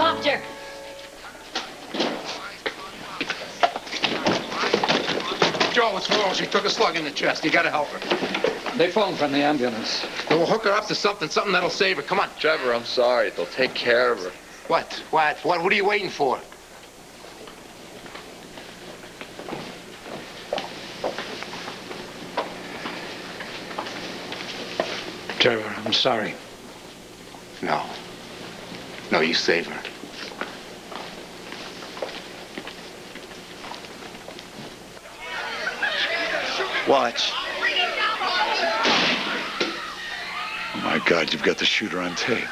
helicopter. Joe, what's wrong? She took a slug in the chest. You gotta help her. They phoned from the ambulance. Well, we'll hook her up to something that'll save her. Come on. Trevor, I'm sorry. They'll take care of her. What? What are you waiting for? Trevor, I'm sorry. No. No, you save her. Watch. Oh, my God, you've got the shooter on tape.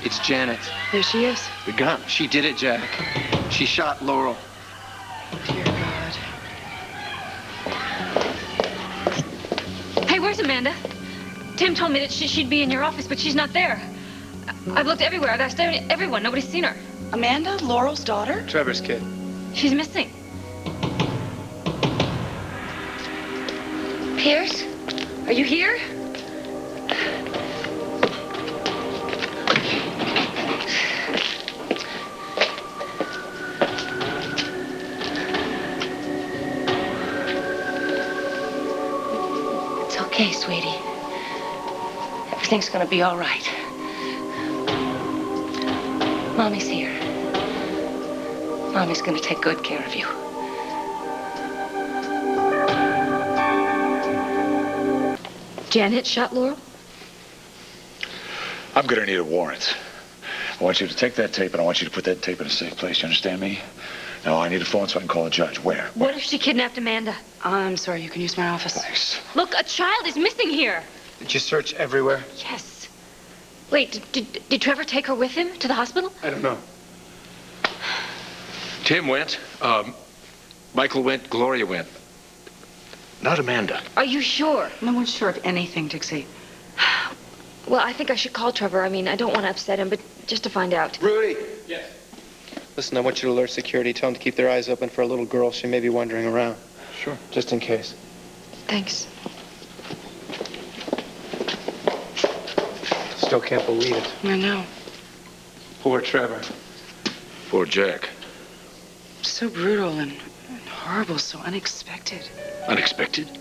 It's Janet. There she is. The gun. She did it, Jack. She shot Laurel. Dear God. Hey, where's Amanda? Tim told me that she'd be in your office, but she's not there. I've looked everywhere. I've asked everyone. Nobody's seen her. Amanda, Laurel's daughter? Trevor's kid. She's missing. Pierce, are you here? It's okay, sweetie. Everything's gonna be all right. Mommy's here. Mommy's gonna take good care of you. Janet shot Laurel? I'm gonna need a warrant. I want you to take that tape, and I want you to put that tape in a safe place. You understand me? Now, I need a phone so I can call a judge. Where? What if she kidnapped Amanda? I'm sorry, you can use my office. Thanks. Look, a child is missing here. Did you search everywhere? Yes. Wait, did Trevor take her with him to the hospital? I don't know. Tim went. Michael went. Gloria went. Not Amanda. Are you sure? No one's sure of anything, Dixie. Well, I think I should call Trevor. I mean, I don't want to upset him, but just to find out. Rudy! Yes? Listen, I want you to alert security. Tell them to keep their eyes open for a little girl. She may be wandering around. Sure. Just in case. Thanks. Still can't believe it. I know. Poor Trevor. Poor Jack. So brutal and horrible, so unexpected. Unexpected?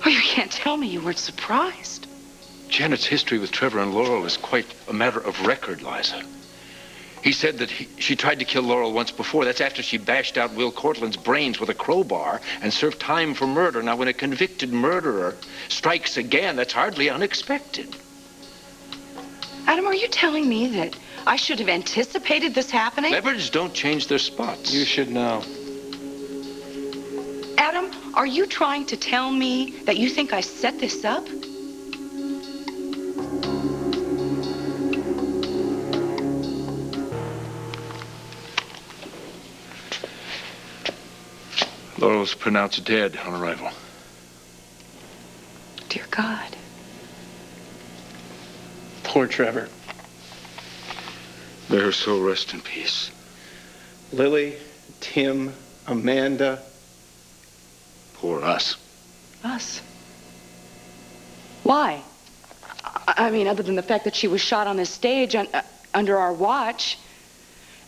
Oh, you can't tell me you weren't surprised. Janet's history with Trevor and Laurel is quite a matter of record, Liza. He said that she tried to kill Laurel once before. That's after she bashed out Will Cortland's brains with a crowbar and served time for murder. Now, when a convicted murderer strikes again, that's hardly unexpected. Adam, are you telling me that I should have anticipated this happening? Leopards don't change their spots. You should know. Adam, are you trying to tell me that you think I set this up? Laurel was pronounced dead on arrival. Dear God. Poor Trevor. May her soul rest in peace. Lily, Tim, Amanda. Poor us. Us? Why? I mean, other than the fact that she was shot on this stage under our watch.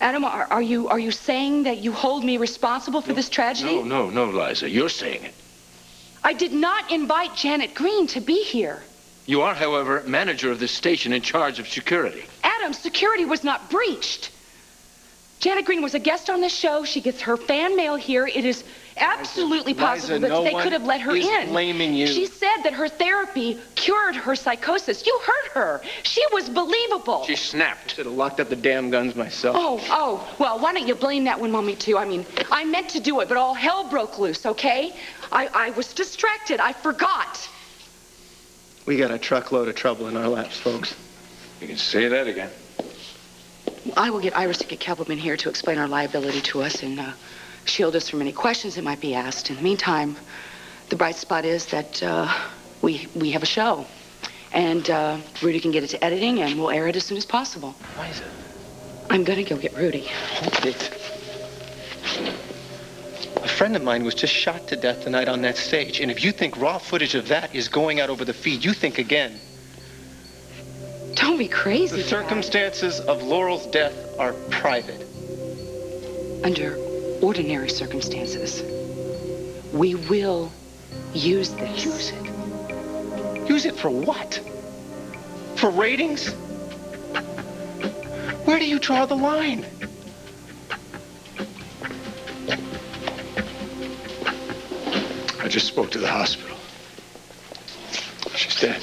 Adam, are you saying that you hold me responsible for this tragedy? No, Liza. You're saying it. I did not invite Janet Green to be here. You are, however, manager of this station in charge of security. Adam, security was not breached. Janet Green was a guest on this show. She gets her fan mail here. It is absolutely possible that they could have let her in. Blaming you. She said that her therapy cured her psychosis. You heard her. She was believable. She snapped. Should have locked up the damn guns myself. Oh, well, why don't you blame that one on me, too? I mean, I meant to do it, but all hell broke loose, okay? I was distracted. I forgot. We got a truckload of trouble in our laps, folks. You can say that again. I will get Iris to get Kelvin here to explain our liability to us and shield us from any questions that might be asked. In the meantime, the bright spot is that we have a show. And Rudy can get it to editing, and we'll air it as soon as possible. Liza. I'm gonna go get Rudy. Hold it. A friend of mine was just shot to death tonight on that stage. And if you think raw footage of that is going out over the feed, you think again. Don't be crazy. The circumstances of Laurel's death are private. Under ordinary circumstances, we will use this. Use it? Use it for what? For ratings? Where do you draw the line? I just spoke to the hospital. She's dead.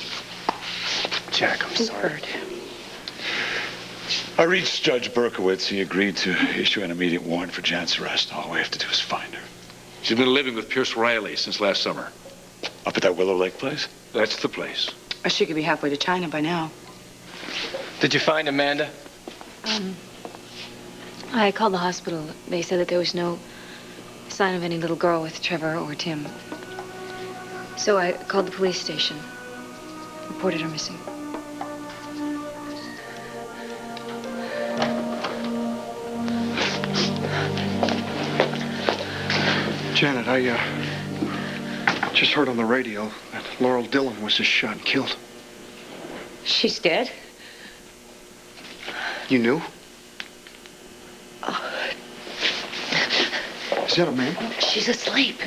Jack, I'm sorry. Bird. I reached Judge Berkowitz. He agreed to issue an immediate warrant for Janet's arrest. All we have to do is find her. She's been living with Pierce Riley since last summer. Up at that Willow Lake place? That's the place. She could be halfway to China by now. Did you find Amanda? I called the hospital. They said that there was no sign of any little girl with Trevor or Tim. So I called the police station, reported her missing. Janet, I just heard on the radio that Laurel Dillon was just shot and killed. She's dead? You knew? Is that a man? She's asleep.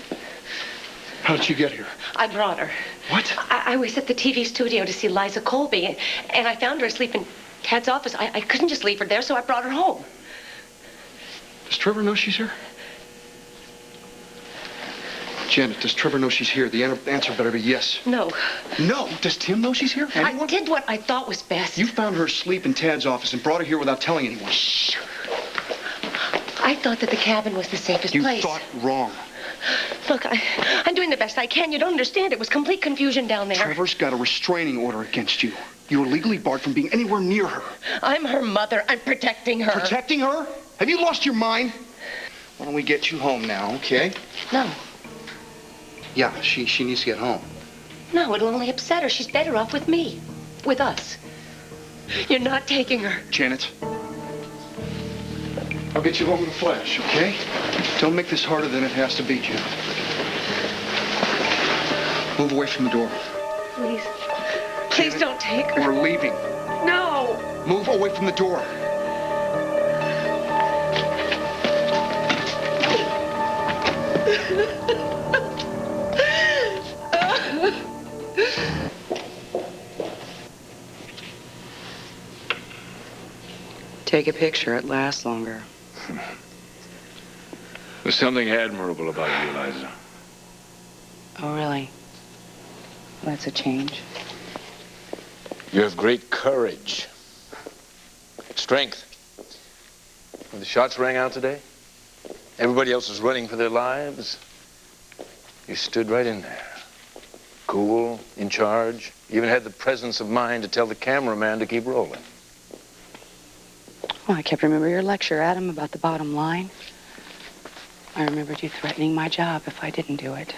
How did she get here? I brought her. What? I was at the TV studio to see Liza Colby, and I found her asleep in Ted's office. I couldn't just leave her there, so I brought her home. Does Trevor know she's here? Janet, does Trevor know she's here? The answer better be yes. No. No? Does Tim know she's here? Anyone? I did what I thought was best. You found her asleep in Tad's office and brought her here without telling anyone. Shh. I thought that the cabin was the safest You place. thought wrong. Look, I'm doing the best I can. You don't understand. It was complete confusion down there. Trevor's got a restraining order against you. You are legally barred from being anywhere near her. I'm her mother. I'm protecting her. Protecting her? Have you lost your mind? Why don't we get you home now, okay? No. Yeah, she needs to get home. No, it'll only upset her. She's better off with me. With us. You're not taking her. Janet, I'll get you home in a flash, okay? Don't make this harder than it has to be, Janet. Move away from the door. Please. Please Janet, don't take her. We're leaving. No. Move away from the door. Take a picture. It lasts longer. There's something admirable about you, Liza. Oh, really? Well, that's a change. You have great courage. Strength. When the shots rang out today, everybody else was running for their lives. You stood right in there. Cool, in charge. You even had the presence of mind to tell the cameraman to keep rolling. Well, I kept remembering your lecture, Adam, about the bottom line. I remembered you threatening my job if I didn't do it.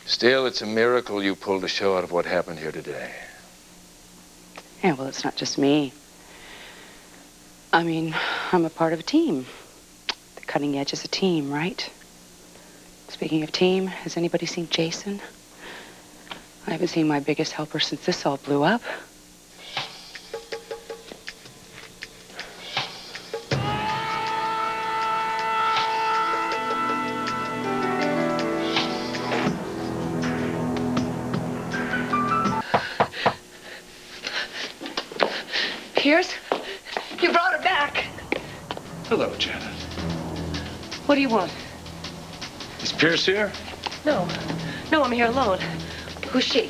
Still, it's a miracle you pulled a show out of what happened here today. Yeah, well, it's not just me. I mean, I'm a part of a team. The cutting edge is a team, right? Speaking of team, has anybody seen Jason? I haven't seen my biggest helper since this all blew up. Pierce, you brought her back. Hello, Janet. What do you want? Is Pierce here? No. No, I'm here alone. Who's she?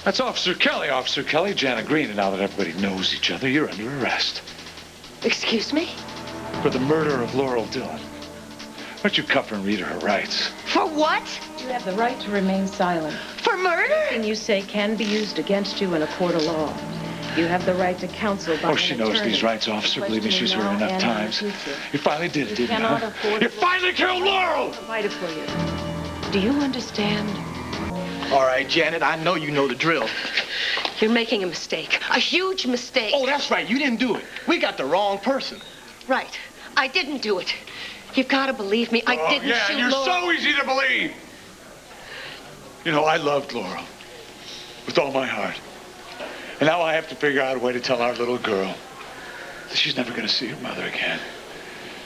That's Officer Kelly. Officer Kelly, Janet Green. And now that everybody knows each other, you're under arrest Excuse me? for the murder of Laurel Dillon. Why don't you cuff her and read her her rights? For what? You have the right to remain silent. For murder? Anything you say can be used against you in a court of law. You have the right to counsel by Oh, she knows these rights, officer. Believe me, she's heard it enough times. You finally did it, didn't you? cannot Huh? afford You it. finally killed Laurel! Provided for you. Do you understand? All right, Janet, I know you know the drill. You're making a mistake. A huge mistake. Oh, that's right. You didn't do it. We got the wrong person. Right. I didn't do it. You've got to believe me. I didn't yeah, shoot you're Laurel. so easy to believe. You know, I loved Laurel with all my heart. And now I have to figure out a way to tell our little girl that she's never going to see her mother again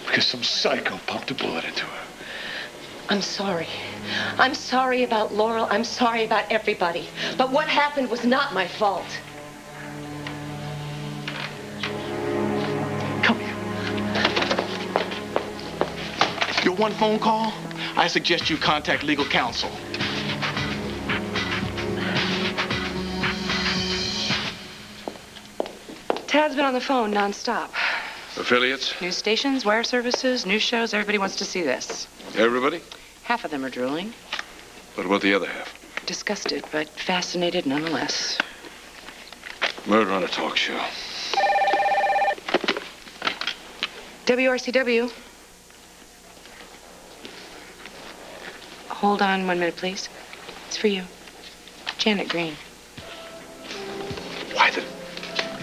because some psycho pumped a bullet into her. I'm sorry. I'm sorry about Laurel. I'm sorry about everybody. But what happened was not my fault. Come here. Your one phone call? I suggest you contact legal counsel. Tad's been on the phone nonstop. Affiliates? News stations, wire services, news shows, everybody wants to see this. Everybody? Half of them are drooling. What about the other half? Disgusted, but fascinated nonetheless. Murder on a talk show. WRCW. Hold on 1 minute, please. It's for you. Janet Green. Why the...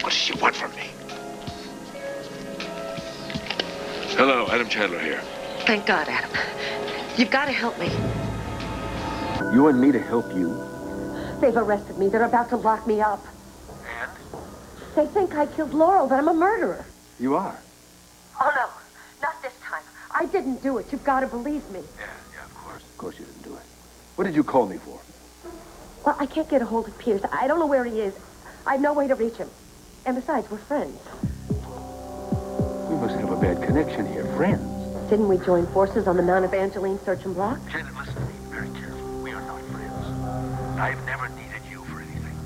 What does she want from me? Hello, Adam Chandler here. Thank God, Adam. You've got to help me. You want me to help you? They've arrested me. They're about to lock me up. And? They think I killed Laurel, that I'm a murderer. You are? Oh, no. Not this time. I didn't do it. You've got to believe me. Yeah, of course. Of course you didn't do it. What did you call me for? Well, I can't get a hold of Pierce. I don't know where he is. I have no way to reach him. And besides, we're friends. We must have a bad connection here. Friends. Didn't we join forces on the Mount Evangeline search and block? Janet, listen to me very carefully. We are not friends. I've never needed you for anything.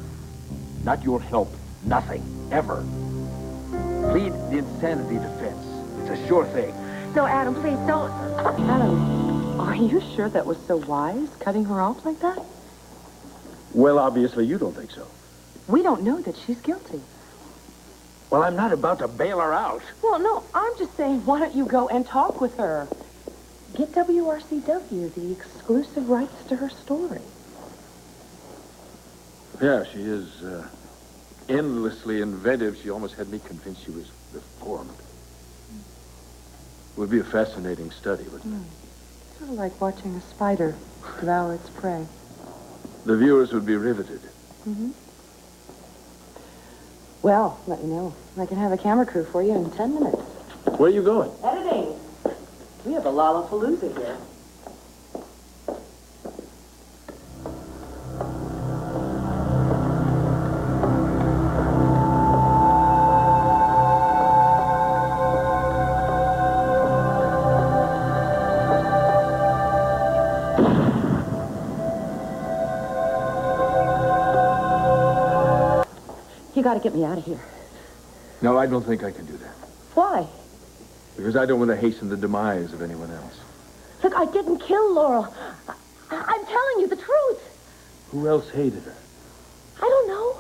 Not your help. Nothing. Ever. Plead the insanity defense. It's a sure thing. No, Adam, please don't. Adam, are you sure that was so wise, cutting her off like that? Well, obviously you don't think so. We don't know that she's guilty. Well, I'm not about to bail her out. Well, no, I'm just saying, why don't you go and talk with her? Get WRCW the exclusive rights to her story. Yeah, she is endlessly inventive. She almost had me convinced she was reformed. It would be a fascinating study, wouldn't it? Sort of like watching a spider devour its prey. The viewers would be riveted. Mm-hmm. Well, let me know. I can have a camera crew for you in 10 minutes. Where are you going? Editing. We have a Lollapalooza here. You gotta get me out of here. No, I don't think I can do that. Why? Because I don't want to hasten the demise of anyone else. Look, I didn't kill Laurel. I'm telling you the truth. Who else hated her? I don't know.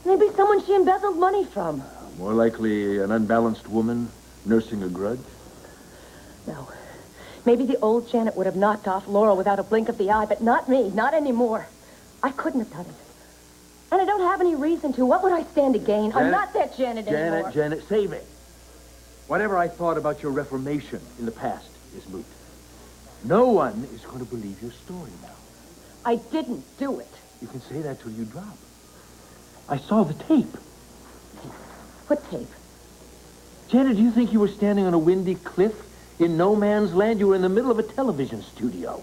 Maybe someone she embezzled money from. More likely an unbalanced woman nursing a grudge? No. Maybe the old Janet would have knocked off Laurel without a blink of the eye, but not me, not anymore. I couldn't have done it. And I don't have any reason to. What would I stand to gain? I'm not that Janet anymore. Janet, save it. Whatever I thought about your reformation in the past is moot. No one is going to believe your story now. I didn't do it. You can say that till you drop. I saw the tape. What tape? Janet, do you think you were standing on a windy cliff in no man's land? You were in the middle of a television studio.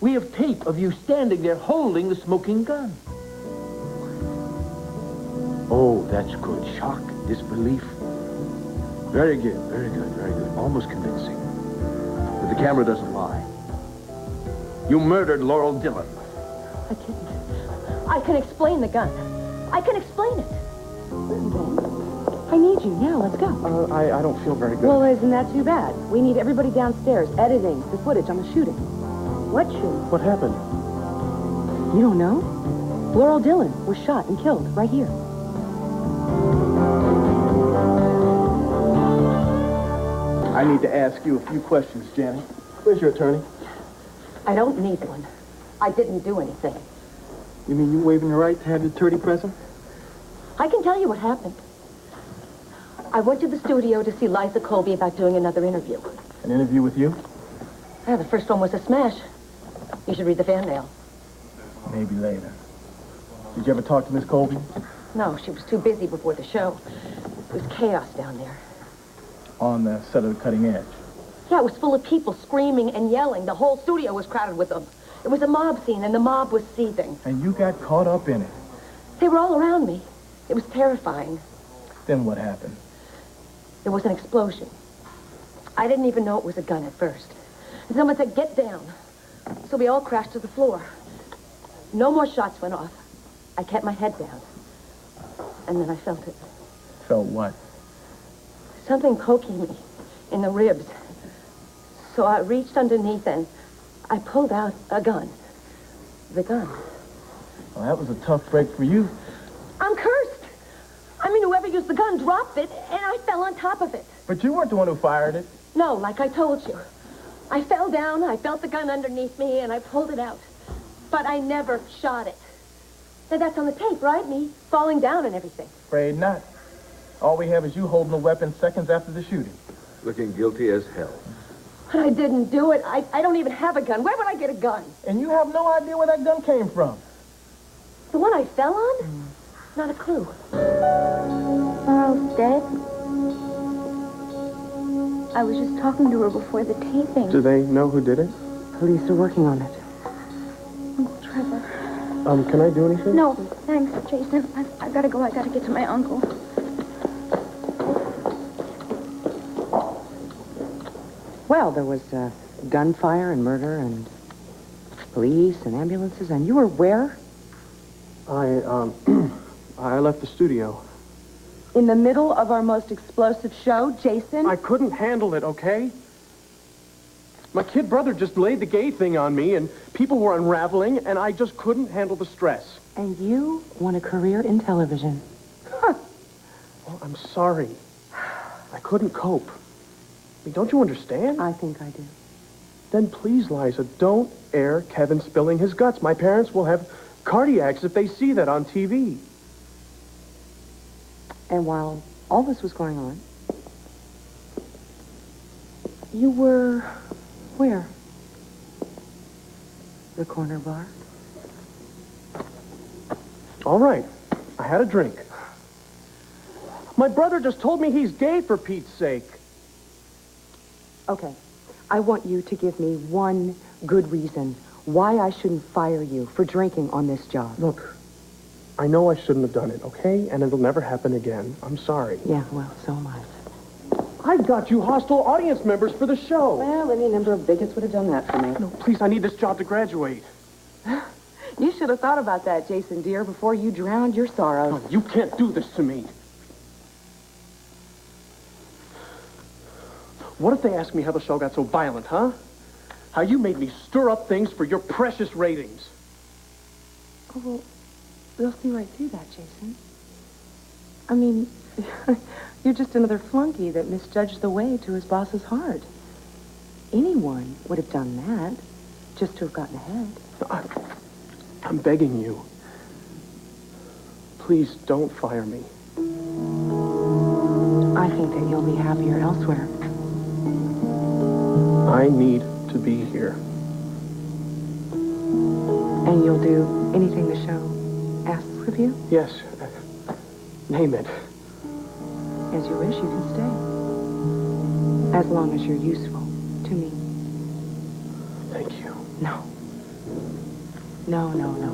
We have tape of you standing there holding the smoking gun. Oh, that's good. Shock, disbelief. Very good, very good, very good. Almost convincing. But the camera doesn't lie. You murdered Laurel Dillon. I didn't. I can explain the gun. I can explain it. I need you now. Let's go. I don't feel very good. Well, isn't that too bad? We need everybody downstairs editing the footage on the shooting. What shoot? What happened? You don't know? Laurel Dillon was shot and killed right here. I need to ask you a few questions, Janet. Where's your attorney? I don't need one. I didn't do anything. You mean you waiving the right to have your attorney present? I can tell you what happened. I went to the studio to see Liza Colby about doing another interview. An interview with you? Yeah, the first one was a smash. You should read the fan mail. Maybe later. Did you ever talk to Miss Colby? No, she was too busy before the show. It was chaos down there. On the set of The Cutting Edge? Yeah, it was full of people screaming and yelling. The whole studio was crowded with them. It was a mob scene, and the mob was seething. And you got caught up in it. They were all around me. It was terrifying. Then what happened? There was an explosion. I didn't even know it was a gun at first. And someone said, "Get down." So we all crashed to the floor. No more shots went off. I kept my head down. And then I felt it. Felt what? Something poking me in the ribs. So I reached underneath and I pulled out a gun. The gun. Well, that was a tough break for you. I'm cursed. I mean, whoever used the gun dropped it, and I fell on top of it. But you weren't the one who fired it. No, like I told you. I fell down, I felt the gun underneath me, and I pulled it out. But I never shot it. Now, that's on the tape, right? Me falling down and everything. Afraid not. All we have is you holding the weapon seconds after the shooting. Looking guilty as hell. But I didn't do it. I don't even have a gun. Where would I get a gun? And you have no idea where that gun came from. The one I fell on? Not a clue. Laurel's dead? I was just talking to her before the taping. Do they know who did it? Police are working on it. Uncle Trevor. Can I do anything? No, thanks, Jason. I gotta go. I gotta get to my uncle. Well, there was gunfire and murder and police and ambulances, and you were where? I left the studio. In the middle of our most explosive show, Jason? I couldn't handle it, okay? My kid brother just laid the gay thing on me, and people were unraveling, and I just couldn't handle the stress. And you want a career in television. Huh. Well, I'm sorry. I couldn't cope. I mean, don't you understand? I think I do. Then please, Liza, don't air Kevin spilling his guts. My parents will have cardiacs if they see that on TV. And while all this was going on, you were where? The corner bar? All right. I had a drink. My brother just told me he's gay, for Pete's sake. Okay. I want you to give me one good reason why I shouldn't fire you for drinking on this job. Look, I know I shouldn't have done it, okay? And it'll never happen again. I'm sorry. Yeah, well, so am I. I got you hostile audience members for the show. Well, any number of bigots would have done that for me. No, please, I need this job to graduate. You should have thought about that, Jason, dear, before you drowned your sorrows. No, you can't do this to me. What if they ask me how the show got so violent, huh? How you made me stir up things for your precious ratings. Oh, well, they'll see right through that, Jason. I mean, you're just another flunky that misjudged the way to his boss's heart. Anyone would have done that, just to have gotten ahead. I'm begging you. Please don't fire me. I think that you'll be happier elsewhere. I need to be here. And you'll do anything the show asks of you? Yes. Name it. As you wish, you can stay. As long as you're useful to me. Thank you. No. No, no, no.